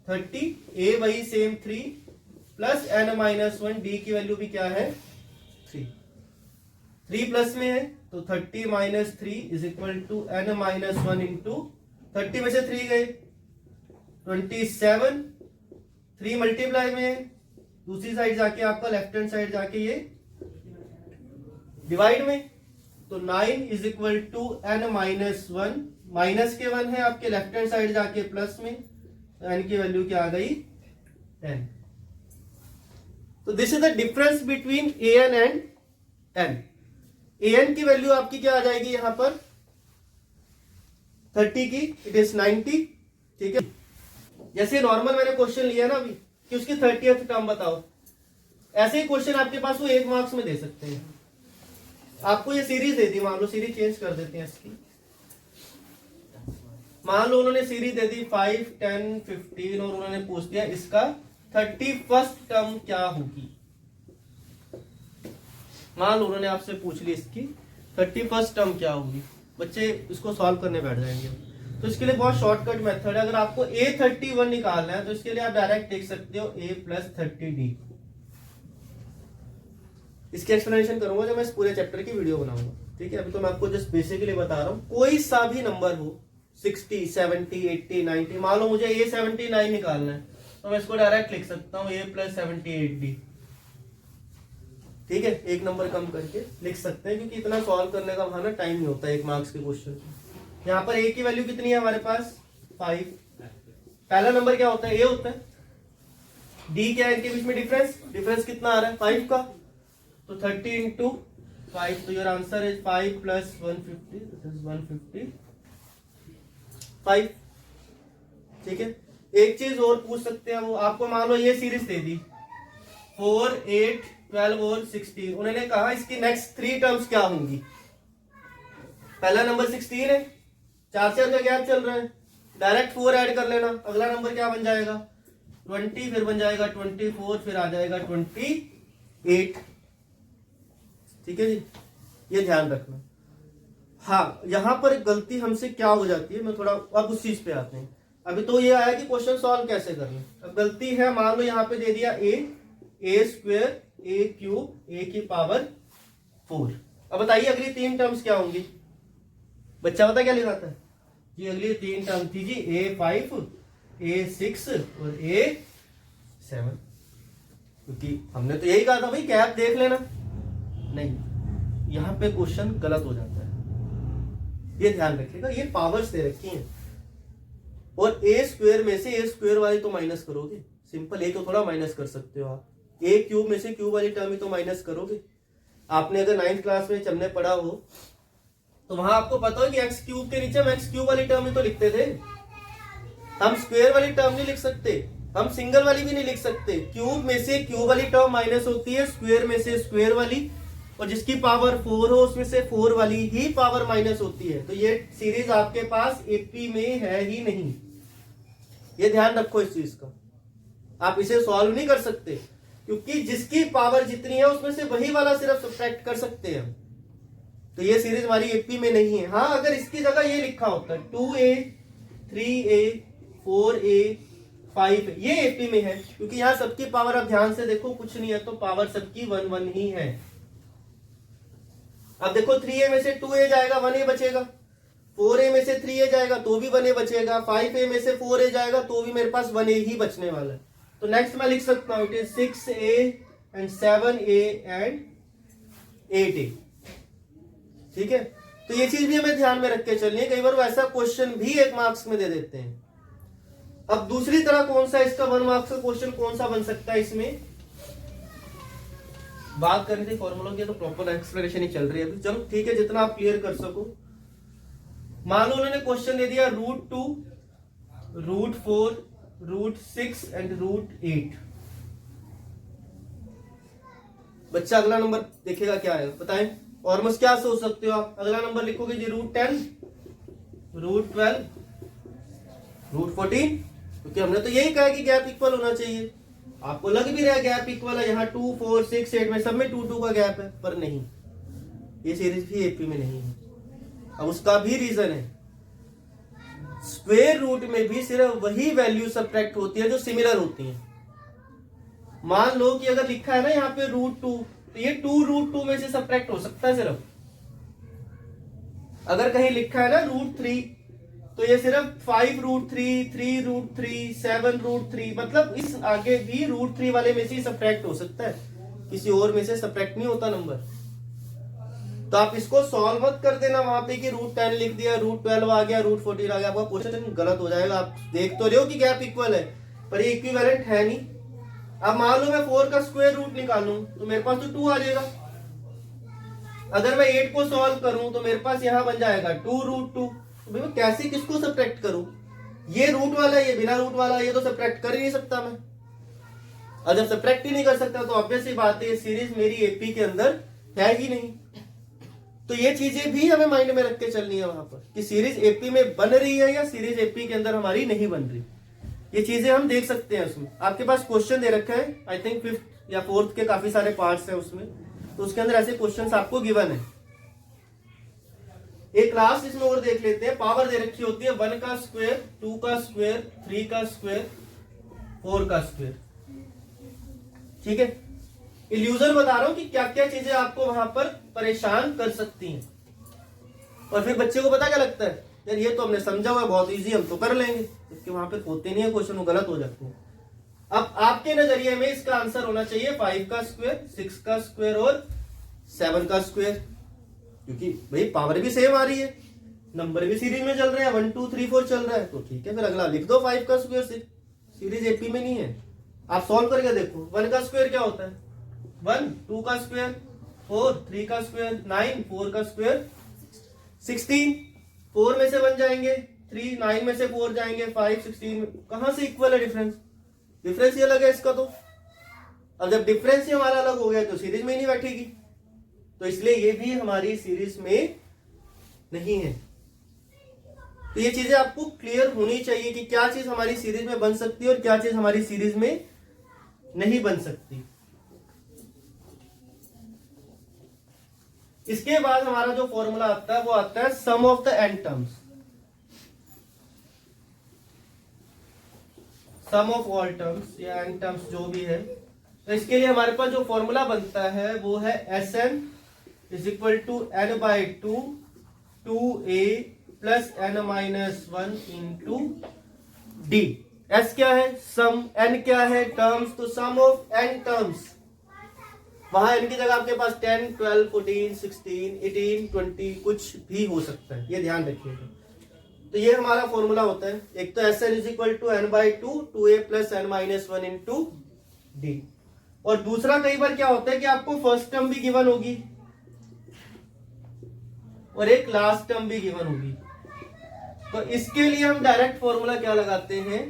30, a वही same 3 plus n minus 1, d की वैल्यू भी क्या है? 3 प्लस में है, तो 30 minus 3 is equal to n minus 1 into 30 में से 3 गए 27, 3 मल्टीप्लाई में है, दूसरी साइड जाके आपका लेफ्ट हैंड साइड जाके ये डिवाइड में, तो 9 is equal to n minus 1, minus के 1 है आपके लेफ्ट हैंड साइड जाके प्लस में, तो n की वैल्यू क्या आ गई? 10। तो this is the difference between an and n। an की वैल्यू आपकी क्या आ जाएगी यहां पर? 30 की, इट इज 90। ठीक है, जैसे नॉर्मल मैंने क्वेश्चन लिया ना अभी कि उसकी 30th टर्म बताओ, ऐसे ही क्वेश्चन आपके पास वो 1 मार्क्स में दे सकते हैं। आपको ये सीरीज दे दी, मान लो सीरीज चेंज कर देते हैं इसकी। मान लो उन्होंने सीरीज दे दी 5, 10, 15 और उन्होंने पूछ दिया इसका 31st टर्म क्या होगी। मान लो उन्होंने आपसे पूछ ली इसकी 31st टर्म क्या होगी, बच्चे इसको सॉल्व करने बैठ जाएंगे। तो इसके लिए बहुत शॉर्टकट मेथड है। अगर आपको a31 निकालना है तो इसके लिए आप डायरेक्ट देख सकते हो a प्लस 30d। इसकी एक्सप्लेनेशन करूंगा जब मैं इस पूरे चैप्टर की वीडियो बनाऊंगा। ठीक है, अभी तो मैं आपको जस्ट बेसिकली बता रहा हूं। कोई सा भी नंबर हो, 60, 70, 80, 90, मान लो मुझे a79 निकालना है तो मैं इसको डायरेक्ट लिख सकता हूँ a प्लस 78d। ठीक है, एक नंबर कम करके लिख सकते हैं, क्योंकि इतना सॉल्व करने का वहां ना टाइम नहीं होता 1 मार्क्स के क्वेश्चन। यहाँ पर a की वैल्यू कितनी है हमारे पास? 5। पहला नंबर क्या होता है? a होता है। d क्या है इनके बीच में? डिफरेंस कितना आ रहा है? 5 का। तो 30 इंटू 5, तो your answer is 5 plus 150, this is 155। ठीक है, एक चीज और पूछ सकते हैं वो आपको। मान लो ये सीरीज दे दी 4, 8, 12 और 16। उन्होंने कहा इसकी नेक्स्ट 3 टर्म्स क्या होंगी। पहला नंबर 16 है, 4 का गैप चल रहा है, डायरेक्ट 4 ऐड कर लेना, अगला नंबर क्या बन जाएगा 20, फिर बन जाएगा 24, फिर आ जाएगा 28। ठीक है जी, ये ध्यान रखना। हाँ, यहां पर एक गलती हमसे क्या हो जाती है, मैं थोड़ा अब उस चीज पे आते हैं। अभी तो ये आया कि क्वेश्चन सॉल्व कैसे करना। अब गलती है, मान लो यहाँ पे दे दिया ए स्क्वायर ए क्यूब ए की पावर 4। अब बताइए अगली 3 टर्म्स क्या होंगी। बच्चा पता क्या लिखाता है जी, अगली 3 टर्म थी जी A5 A6 और A7। क्योंकि हमने तो यही कहा था भाई गैप देख लेना, नहीं, यहां पे क्वेश्चन गलत हो जाता है, ये ध्यान रखिएगा। ये पावर्स दे रखी हैं और ए स्क्वायर में से ए स्क्वायर वाली तो माइनस करोगे, सिंपल ए को थोड़ा माइनस कर सकते हो आप। ए क्यूब में से क्यूब वाली टर्म ही तो माइनस करोगे। आपने अगर 9th क्लास में हमने पढ़ा हो तो वहां आपको पता हो कि एक्स क्यूब के नीचे हम एक्स क्यूब वाली टर्म ही तो लिखते थे। हम स्क्वायर वाली टर्म नहीं लिख सकते, हम सिंगल वाली भी नहीं लिख सकते। क्यूब में से क्यूब वाली टर्म माइनस होती है, स्क्वायर में से स्क्वायर वाली, और जिसकी पावर 4 हो उसमें से 4 वाली ही पावर माइनस होती है। तो ये सीरीज आपके पास एपी में है ही नहीं, ये ध्यान रखो इस चीज का। आप इसे सॉल्व नहीं कर सकते क्योंकि जिसकी पावर जितनी है उसमें से वही वाला सिर्फ सब्ट्रैक्ट कर सकते हैं। तो ये सीरीज हमारी एपी में नहीं है। हाँ, अगर इसकी जगह ये लिखा होता है 2a 3a 4a 5, ये एपी में है क्योंकि यहाँ सबकी पावर, अब ध्यान से देखो, कुछ नहीं है तो पावर सबकी 1 1 ही है। अब देखो 3a में से 2a जाएगा 1a बचेगा, 4a में से 3a जाएगा तो भी 1a बचेगा, 5a में से 4a जाएगा तो भी मेरे पास 1a ही बचने वाला है। तो नेक्स्ट मैं लिख सकता हूं it is 6a and 7a and 8a। ठीक है, तो ये चीज भी हमें ध्यान में रख के चलनी है, कई बार वैसा क्वेश्चन भी 1 मार्क्स में दे देते हैं। अब दूसरी तरह कौन सा इसका 1 मार्क्स का क्वेश्चन कौन सा बन सकता है, इसमें बात करनी थी फॉर्मूला की, तो प्रॉपर एक्सप्लेनेशन ही चल रही है अभी। चलो ठीक है, जितना आप क्लियर कर सको। मान लो उन्होंने क्वेश्चन दे दिया √2 √4 √6 एंड √8। बच्चा अगला नंबर देखेगा क्या है, बताएं। और मस क्या सोच सकते हो आप, अगला नंबर लिखोगे जी √10 √12 √14, क्योंकि हमने तो यही कहा कि गैप इक्वल होना चाहिए। आपको लग भी रहा है गैप इक्वल है, यहाँ 2 4 6 8 में सब में 2 2 का गैप है, पर नहीं, ये सीरीज भी एपी में नहीं है। अब उसका भी रीजन है, स्क्वायर रूट में भी सिर्फ वही वैल्यू सब्ट्रैक्ट होती है जो सिमिलर होती है। मान लो कि अगर लिखा है ना यहाँ पे √2, तो ये 2 √2 में से सब्ट्रैक्ट हो सकता है सिर्फ। अगर कहीं लिखा है ना √3, तो ये सिर्फ 5 √3 3 √3 7 √3, मतलब इस आगे भी √3 वाले में से सब्ट्रैक्ट हो सकता है, किसी और में से सब्ट्रैक्ट नहीं होता नंबर। तो आप इसको सॉल्व मत कर देना वहां पे कि √10 लिख दिया, √12 आ गया, √14 आ गया, आपका क्वेश्चन गलत हो जाएगा। आप देख तो रहे हो कि गैप इक्वल है, पर ये इक्विवेलेंट है नहीं। अब मान लो मैं 4 का स्क्वायर रूट निकालूं तो मेरे पास तो 2 आ जाएगा। अगर मैं 8 को सॉल्व करूं तो मेरे पास यहां बन जाएगा 2 √2। तो भाई मैं कैसे किसको सब्ट्रैक्ट करूं, ये रूट वाला ये बिना रूट वाला, ये तो सब्ट्रैक्ट कर ही नहीं सकता मैं। अगर सब्ट्रैक्ट ही नहीं कर सकता तो ऑब्वियस सी बात है ये सीरीज मेरी एपी के अंदर है ही नहीं। तो ये चीजें भी हमें माइंड में रख के चलनी है वहां पर कि सीरीज एपी में बन रही है या सीरीज एपी के अंदर हमारी नहीं बन रही। ये चीजें हम देख सकते हैं उसमें। आपके पास क्वेश्चन दे रखा है, आई थिंक 5th या 4th के काफी सारे पार्ट्स हैं उसमें, तो उसके अंदर ऐसे क्वेश्चंस आपको गिवन है। एक क्लास इसमें और देख लेते हैं। पावर दे रखी होती है 1 का स्क्वायर 2 का स्क्वायर 3 का स्क्वायर 4 का स्क्वायर। ठीक है, इल्यूजन बता रहा हूं कि क्या क्या चीजें आपको वहां पर परेशान कर सकती हैं। और फिर बच्चे को पता क्या लगता है, यार ये तो हमने समझा हुआ है, बहुत इजी, हम तो कर लेंगे, क्योंकि वहां पे होते नहीं है क्वेश्चन, वो गलत हो जाते हैं। अब आपके नजरिए में इसका आंसर होना चाहिए 5 का स्क्वायर 6 का स्क्वायर और 7 का स्क्वायर, क्योंकि भाई पावर भी सेम आ रही है, नंबर भी सीरीज में चल रहे हैं, 1 2 3 4 चल रहा है, तो ठीक है फिर अगला लिख दो 5 का स्क्वायर 6, सीरीज एपी में नहीं है। आप सॉल्व करके देखो, 1 का स्क्वायर क्या होता है 1, 2 का स्क्वायर 4, 3 का स्क्वायर 9, 4 का स्क्वायर 16, 4 में से 1 जाएंगे 3, 9 में से 4 जाएंगे 5, 16 कहां से इक्वल है डिफरेंस, डिफरेंस ये लगा इसका तो अब जब डिफरेंस ही हमारा अलग हो गया तो सीरीज में ही नहीं बैठेगी, तो इसलिए ये भी हमारी सीरीज में नहीं है। तो ये चीजें आपको क्लियर होनी चाहिए कि क्या चीज हमारी सीरीज में बन सकती है और क्या चीज हमारी सीरीज में नहीं बन सकती। इसके बाद हमारा जो फॉर्मूला आता है वो आता है sum of the n terms, sum of all terms या एन टर्म्स जो भी है। तो इसके लिए हमारे पास जो फॉर्मूला बनता है वो है s n is equal to n by two two a plus n minus one into d. S क्या है? सम। एन क्या है? टर्म्स। तो सम ऑफ एन टर्म्स, वहां एन की जगह आपके पास 10, 12, 14, 16, 18, 20 कुछ भी हो सकता है, ये ध्यान रखिएगा। तो ये हमारा फॉर्मूला होता है। एक तो s n is equal to n by two two a plus n minus one into d. और दूसरा कई बार क्या होता है कि आपको फर्स्ट टर्म भी गिवन होगी और एक लास्ट टर्म भी गिवन होगी। तो इसके लिए हम डायरेक्ट फॉर्मूला क्या लगाते हैं?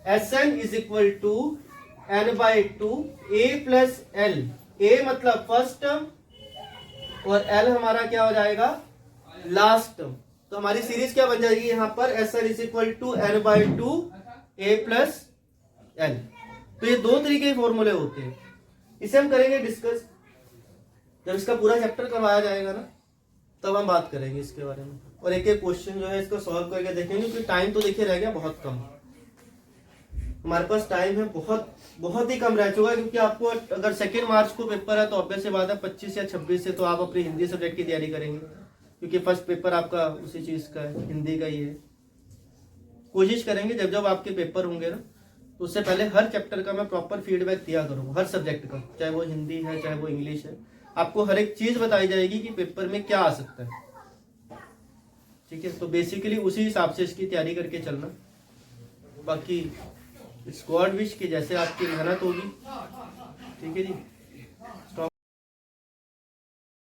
S n is equal to n by two a plus l. A मतलब फर्स्ट टर्म और एल हमारा क्या हो जाएगा? Last term. तो हमारी सीरीज क्या बन जाएगी यहां पर? S n is equal to n by two a plus l. तो ये दो तरीके के फॉर्मूले होते हैं, इसे हम करेंगे डिस्कस जब इसका पूरा चैप्टर करवाया जाएगा ना, तब हम बात करेंगे इसके बारे में। और एक एक क्वेश्चन जो है इसको सॉल्व करके देखेंगे, क्योंकि टाइम तो देखिए रह गया बहुत कम। हमारे पास टाइम है बहुत ही कम रह चुका है, क्योंकि आपको अगर 2 मार्च को पेपर है तो ऑब्वियस सी बात है 25 या 26 से तो आप अपनी हिंदी सब्जेक्ट की तैयारी करेंगे, क्योंकि फर्स्ट पेपर आपका उसी चीज का है, हिंदी का ही है। कोशिश करेंगे जब जब आपके पेपर होंगे ना, तो उससे पहले हर चैप्टर का मैं प्रॉपर फीडबैक दिया करूंगा, हर सब्जेक्ट का, चाहे वो हिंदी है चाहे वो इंग्लिश है। आपको हर एक चीज बताई जाएगी कि पेपर में क्या आ सकता है, ठीक है। तो बेसिकली उसी हिसाब से इसकी तैयारी करके चलना। बाकी स्क्वाड विश की जैसे आपकी मेहनत होगी, ठीक है जी।